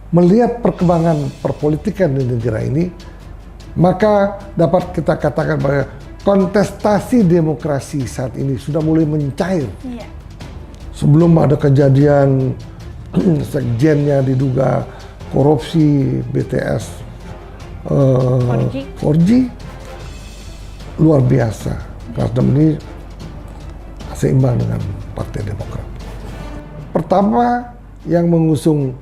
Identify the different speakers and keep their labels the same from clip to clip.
Speaker 1: melihat perkembangan perpolitikan di negara ini, maka dapat kita katakan bahwa kontestasi demokrasi saat ini sudah mulai mencair.
Speaker 2: Iya.
Speaker 1: Sebelum ada kejadian sekjennya diduga korupsi BTS 4G, luar biasa. Nasdem ini seimbang dengan Partai Demokrat. Pertama yang mengusung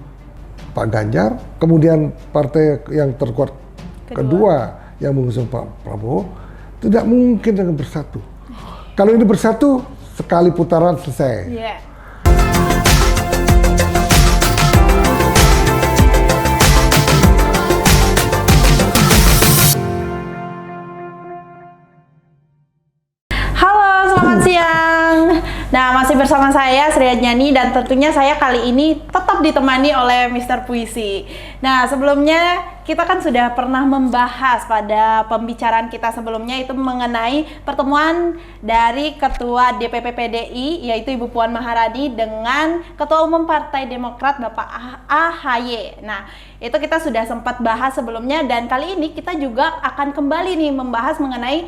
Speaker 1: Pak Ganjar, kemudian partai yang terkuat kedua yang mengusung Pak Prabowo, tidak mungkin dengan bersatu. Kalau ini bersatu, sekali putaran selesai.
Speaker 2: Yeah. Halo, selamat siang. Nah, masih bersama saya Sri Adnyani dan tentunya saya kali ini tetap ditemani oleh Mr. Puisi. Nah, sebelumnya kita kan sudah pernah membahas pada pembicaraan kita sebelumnya itu mengenai pertemuan dari Ketua DPP PDI yaitu Ibu Puan Maharani dengan Ketua Umum Partai Demokrat Bapak AHY. Nah, itu kita sudah sempat bahas sebelumnya dan kali ini kita juga akan kembali nih membahas mengenai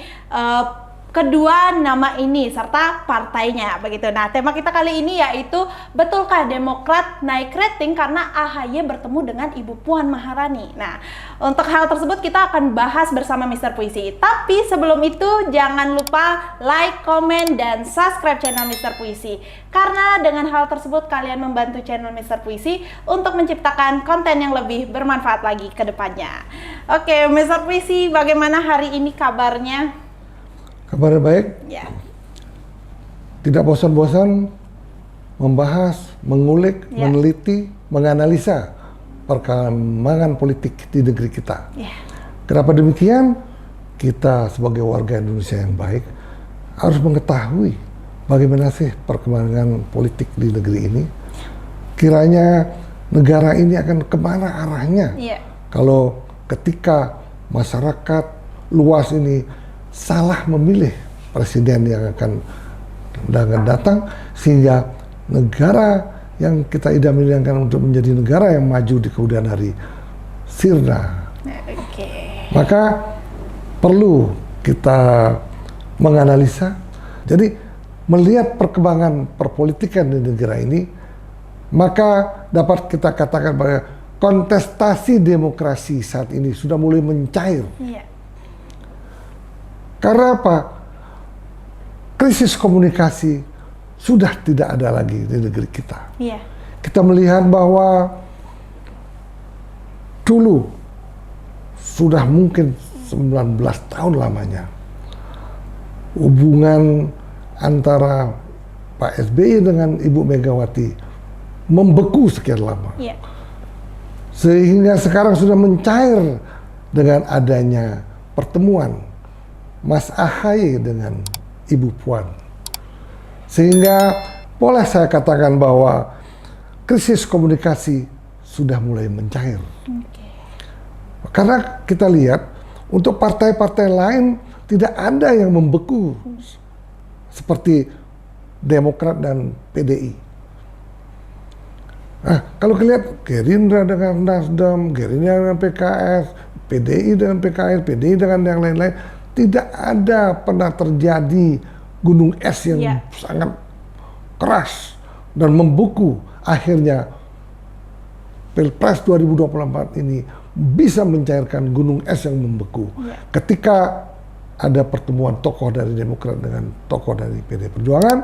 Speaker 2: kedua nama ini serta partainya begitu. Nah, tema kita kali ini yaitu betulkah Demokrat naik rating karena AHY bertemu dengan Ibu Puan Maharani. Nah, untuk hal tersebut kita akan bahas bersama Mr. Puisi. Tapi sebelum itu jangan lupa like, komen, dan subscribe channel Mr. Puisi. Karena dengan hal tersebut kalian membantu channel Mr. Puisi untuk menciptakan konten yang lebih bermanfaat lagi ke depannya. Oke, Mr. Puisi, bagaimana hari ini kabarnya?
Speaker 1: Kabar baik,
Speaker 2: Ya.
Speaker 1: tidak bosan-bosan membahas, mengulik,
Speaker 2: Ya.
Speaker 1: meneliti, menganalisa perkembangan politik di negeri kita.
Speaker 2: Ya.
Speaker 1: Kenapa demikian? Kita sebagai warga Indonesia yang baik harus mengetahui bagaimana sih perkembangan politik di negeri ini. Kiranya negara ini akan kemana arahnya?
Speaker 2: Ya.
Speaker 1: Kalau ketika masyarakat luas ini salah memilih presiden yang akan datang, sehingga negara yang kita idam-idamkan untuk menjadi negara yang maju di kemudian hari sirna. Maka perlu kita menganalisa. Jadi melihat perkembangan perpolitikan di negara ini, maka dapat kita katakan bahwa kontestasi demokrasi saat ini sudah mulai mencair.
Speaker 2: Iya.
Speaker 1: Karena apa? Krisis komunikasi sudah tidak ada lagi di negeri kita.
Speaker 2: Iya.
Speaker 1: Kita melihat bahwa dulu sudah mungkin 19 tahun lamanya hubungan antara Pak SBY dengan Ibu Megawati membeku sekian lama.
Speaker 2: Iya.
Speaker 1: Sehingga sekarang sudah mencair dengan adanya pertemuan Mas AHY dengan Ibu Puan. Sehingga boleh saya katakan bahwa krisis komunikasi sudah mulai mencair. Karena kita lihat untuk partai-partai lain tidak ada yang membeku seperti Demokrat dan PDI. Nah, kalau kita lihat Gerindra dengan Nasdem, Gerindra dengan PKS, PDI dengan PKS, PDI dengan yang lain-lain, tidak ada pernah terjadi gunung es yang sangat keras dan membeku. Akhirnya Pilpres 2024 ini bisa mencairkan gunung es yang membeku. Ketika ada pertemuan tokoh dari Demokrat dengan tokoh dari PD Perjuangan,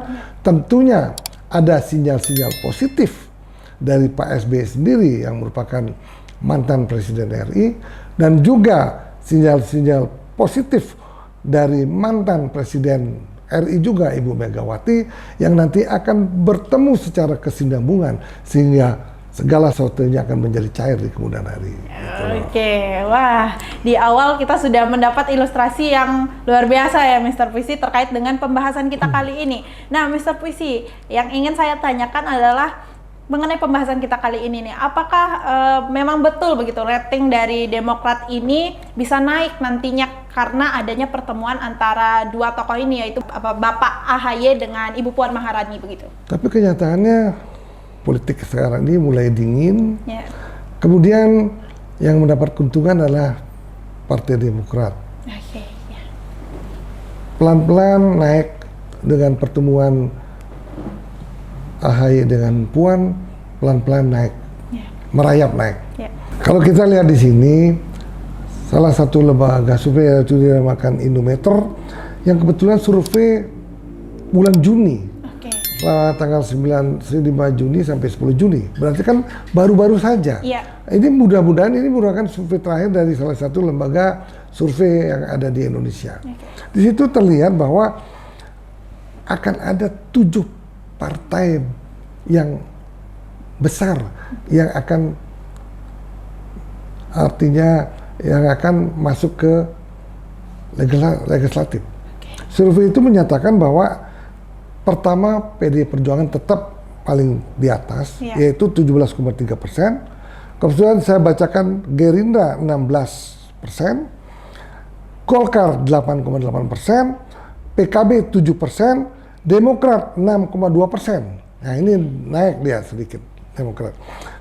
Speaker 1: tentunya ada sinyal-sinyal positif dari Pak SBY sendiri yang merupakan mantan Presiden RI, dan juga sinyal-sinyal positif dari mantan Presiden RI juga Ibu Megawati yang nanti akan bertemu secara kesinambungan sehingga segala sesuatunya akan menjadi cair di kemudian hari.
Speaker 2: Oke, wah di awal kita sudah mendapat ilustrasi yang luar biasa ya Mr. Puisi terkait dengan pembahasan kita kali ini. Nah Mr. Puisi, yang ingin saya tanyakan adalah mengenai pembahasan kita kali ini nih, apakah memang betul begitu rating dari Demokrat ini bisa naik nantinya karena adanya pertemuan antara dua tokoh ini yaitu Bapak AHY dengan Ibu Puan Maharani begitu?
Speaker 1: Tapi kenyataannya politik sekarang ini mulai dingin Kemudian yang mendapat keuntungan adalah Partai Demokrat.
Speaker 2: Oke, ya.
Speaker 1: Pelan-pelan naik dengan pertemuan AHY dengan Puan, pelan-pelan naik,
Speaker 2: Ya.
Speaker 1: merayap naik.
Speaker 2: Ya.
Speaker 1: Kalau kita lihat di sini, salah satu lembaga survei yaitu dinamakan Indometer yang kebetulan survei bulan Juni,
Speaker 2: Oke.
Speaker 1: tanggal 5 Juni sampai 10 Juni. Berarti kan baru-baru saja.
Speaker 2: Iya.
Speaker 1: Ini mudah-mudahan ini merupakan survei terakhir dari salah satu lembaga survei yang ada di Indonesia.
Speaker 2: Oke.
Speaker 1: Di situ terlihat bahwa akan ada 7 partai yang besar yang akan artinya yang akan masuk ke legislatif. Survei itu menyatakan bahwa pertama PDI Perjuangan tetap paling di atas,
Speaker 2: Ya.
Speaker 1: yaitu 17,3%. Kemudian saya bacakan Gerindra 16%, Golkar 8,8%, PKB 7%, Demokrat 6,2%. Nah ini naik dia sedikit Demokrat.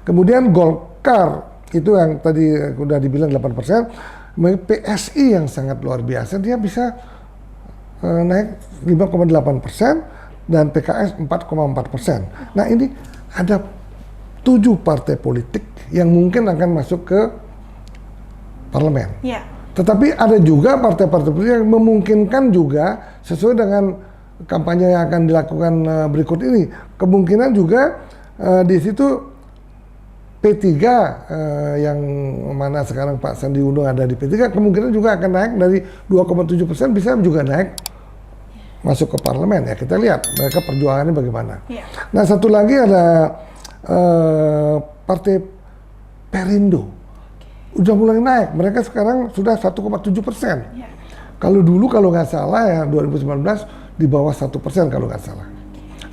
Speaker 1: Kemudian Golkar itu yang tadi udah dibilang 8%, PSI yang sangat luar biasa dia bisa naik 5,8% dan PKS 4,4%. Nah ini ada 7 partai politik yang mungkin akan masuk ke parlemen.
Speaker 2: Ya.
Speaker 1: Tetapi ada juga partai-partai politik yang memungkinkan juga sesuai dengan kampanye yang akan dilakukan berikut ini. Kemungkinan juga di situ P3 yang mana sekarang Pak Sandi Uno ada di P3 kemungkinan juga akan naik dari 2,7% bisa juga naik masuk ke parlemen. Ya kita lihat mereka perjuangannya bagaimana.
Speaker 2: Ya.
Speaker 1: Nah satu lagi ada Partai Perindo. Udah mulai naik, mereka sekarang sudah 1,7%.
Speaker 2: Ya.
Speaker 1: Kalau dulu kalau nggak salah ya 2019 di bawah 1% kalau nggak salah.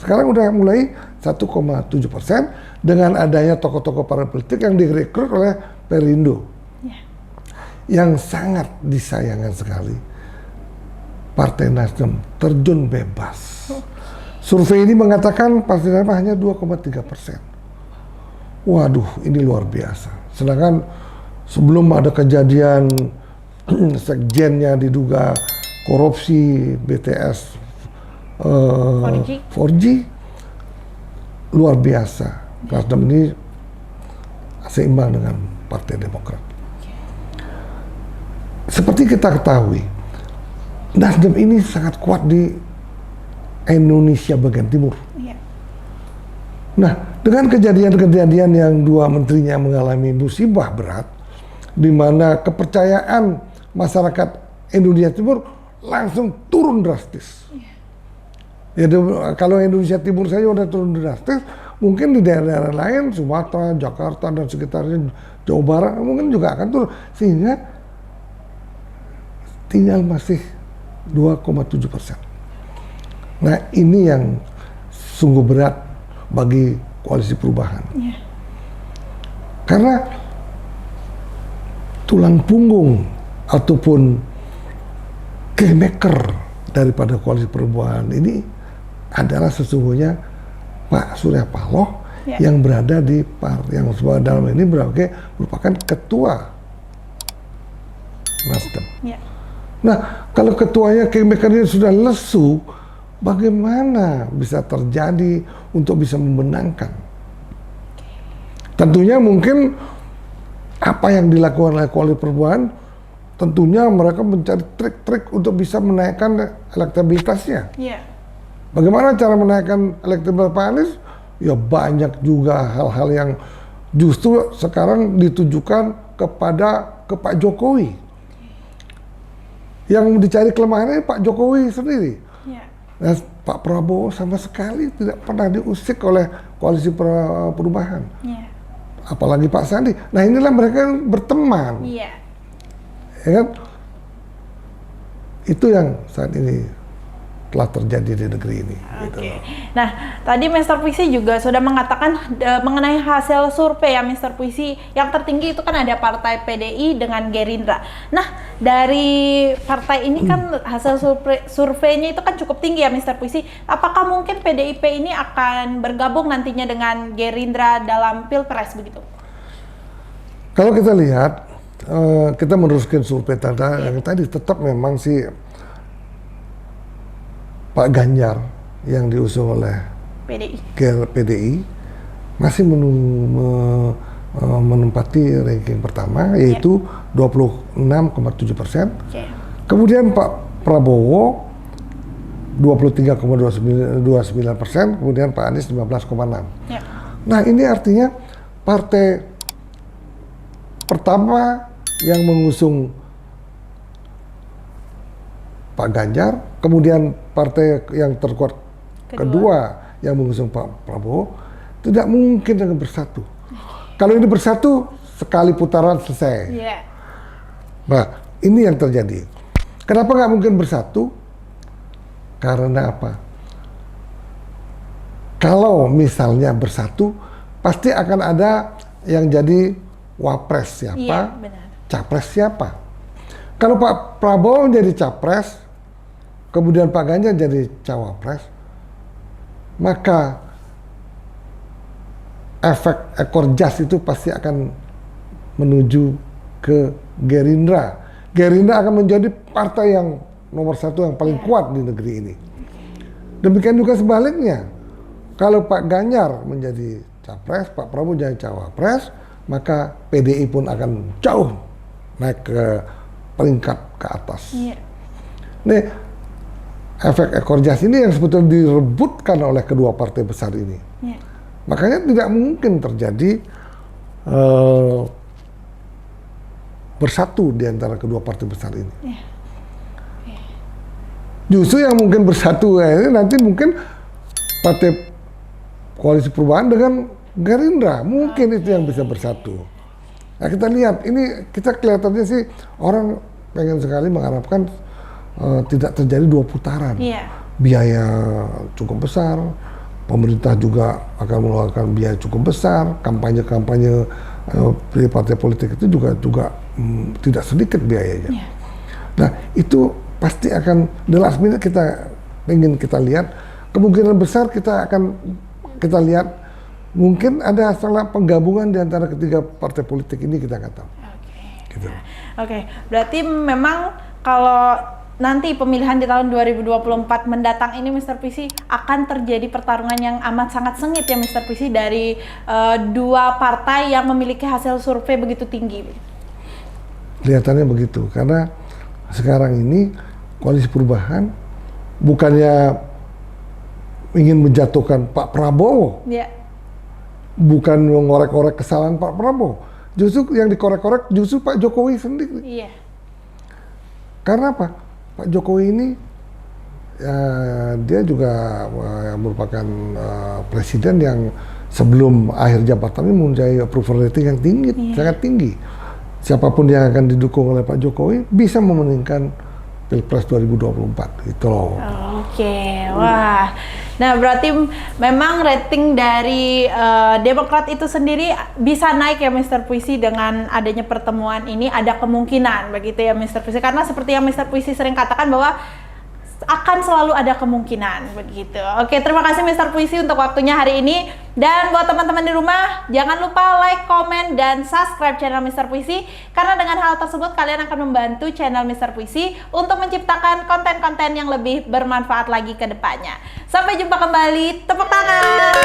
Speaker 1: Sekarang udah mulai 1,7% dengan adanya tokoh-tokoh partai politik yang direkrut oleh Perindo.
Speaker 2: Ya.
Speaker 1: Yang sangat disayangkan sekali, Partai Nasdem terjun bebas. Survei ini mengatakan Partai Nasdem hanya 2,3%. Waduh, ini luar biasa. Sedangkan sebelum ada kejadian sekjennya diduga korupsi BTS 4G, luar biasa. Nasdem ini seimbang dengan Partai Demokrat. Seperti kita ketahui, Nasdem ini sangat kuat di Indonesia bagian timur.
Speaker 2: Ya.
Speaker 1: Nah, dengan kejadian-kejadian yang 2 menterinya mengalami musibah berat, di mana kepercayaan masyarakat Indonesia Timur langsung turun drastis. Ya, kalau Indonesia Timur saja udah turun drastis, mungkin di daerah-daerah lain, Sumatera, Jakarta, dan sekitarnya, Jawa Barat, mungkin juga akan turun. Sehingga tinggal masih 2,7%. Nah, ini yang sungguh berat bagi koalisi perubahan.
Speaker 2: Ya.
Speaker 1: Karena tulang punggung ataupun kingmaker daripada koalisi perubahan ini adalah sesungguhnya Pak Surya Paloh
Speaker 2: Ya.
Speaker 1: yang berada di yang dalam ini merupakan ketua Nasdem.
Speaker 2: Ya.
Speaker 1: Nah, kalau ketuanya kingmakernya sudah lesu, bagaimana bisa terjadi untuk bisa membenangkan? Tentunya mungkin apa yang dilakukan oleh koalisi perubahan, tentunya mereka mencari trik-trik untuk bisa menaikkan elektabilitasnya.
Speaker 2: Ya.
Speaker 1: Bagaimana cara menaikkan elektabilitas Pak Anies? Ya banyak juga hal-hal yang justru sekarang ditujukan ke Pak Jokowi. Yang dicari kelemahannya Pak Jokowi sendiri.
Speaker 2: Ya.
Speaker 1: Nah, Pak Prabowo sama sekali tidak pernah diusik oleh koalisi perubahan.
Speaker 2: Ya.
Speaker 1: Apalagi Pak Sandi. Nah inilah mereka yang berteman.
Speaker 2: Iya.
Speaker 1: Ya kan? Itu yang saat ini telah terjadi di negeri ini.
Speaker 2: Oke.
Speaker 1: Gitu.
Speaker 2: Nah, tadi Mr. Puisi juga sudah mengatakan mengenai hasil survei ya Mr. Puisi. Yang tertinggi itu kan ada partai PDI dengan Gerindra. Nah, dari partai ini kan hasil surveinya itu kan cukup tinggi ya Mr. Puisi. Apakah mungkin PDIP ini akan bergabung nantinya dengan Gerindra dalam Pilpres begitu?
Speaker 1: Kalau kita lihat, kita meneruskan survei yang tadi, tetap memang sih Pak Ganjar yang diusung oleh PDI masih menempati ranking pertama, yaitu 26,7%. Kemudian Pak Prabowo 23,29%, kemudian Pak Anies 15,6%. Nah, ini artinya partai pertama yang mengusung Pak Ganjar, kemudian partai yang terkuat kedua yang mengusung Pak Prabowo, tidak mungkin dengan bersatu. Kalau ini bersatu, sekali putaran selesai. Nah, ini yang terjadi. Kenapa nggak mungkin bersatu? Karena apa? Kalau misalnya bersatu, pasti akan ada yang jadi wapres siapa, capres siapa. Kalau Pak Prabowo jadi capres, kemudian Pak Ganjar jadi cawapres, maka efek ekor jas itu pasti akan menuju ke Gerindra. Gerindra akan menjadi partai yang nomor satu yang paling kuat di negeri ini. Demikian juga sebaliknya. Kalau Pak Ganjar menjadi capres, Pak Prabowo jadi cawapres, maka PDI pun akan jauh naik ke peringkat ke atas. Nih, efek ekor jas ini yang sebetulnya direbutkan oleh kedua partai besar ini. Makanya tidak mungkin terjadi bersatu di antara kedua partai besar ini. Justru yang mungkin bersatu ini nanti mungkin partai Koalisi Perubahan dengan Gerindra, mungkin itu yang bisa bersatu. Nah, kita lihat ini, kita kelihatannya sih orang pengen sekali mengharapkan tidak terjadi dua putaran. Biaya cukup besar, pemerintah juga akan mengeluarkan biaya cukup besar, kampanye-kampanye di partai politik itu juga tidak sedikit biayanya. Nah, itu pasti akan the last minute kita ingin kita lihat, kemungkinan besar kita lihat mungkin ada salah penggabungan di antara ketiga partai politik ini, kita nggak tahu. Oke,
Speaker 2: berarti memang kalau nanti pemilihan di tahun 2024 mendatang ini, Mr. PC, akan terjadi pertarungan yang amat sangat sengit ya, Mr. PC, dari dua partai yang memiliki hasil survei begitu tinggi.
Speaker 1: Kelihatannya begitu, karena sekarang ini Koalisi Perubahan bukannya ingin menjatuhkan Pak Prabowo, bukan mengorek-orek kesalahan Pak Prabowo, justru yang dikorek-korek justru Pak Jokowi sendiri. Karena apa? Pak Jokowi ini dia juga merupakan presiden yang sebelum akhir jabatannya mempunyai approval rating yang tinggi, sangat tinggi. Siapapun yang akan didukung oleh Pak Jokowi bisa memenangkan Pilpres 2024, gitu loh.
Speaker 2: Wah. Nah, berarti memang rating dari Demokrat itu sendiri bisa naik ya, Mr. Puisi, dengan adanya pertemuan ini, ada kemungkinan begitu ya, Mr. Puisi, karena seperti yang Mr. Puisi sering katakan bahwa akan selalu ada kemungkinan begitu. Oke, terima kasih Mr. Puisi untuk waktunya hari ini. Dan buat teman-teman di rumah, jangan lupa like, komen, dan subscribe channel Mr. Puisi, karena dengan hal tersebut kalian akan membantu channel Mr. Puisi untuk menciptakan konten-konten yang lebih bermanfaat lagi ke depannya. Sampai jumpa kembali, tepuk tangan!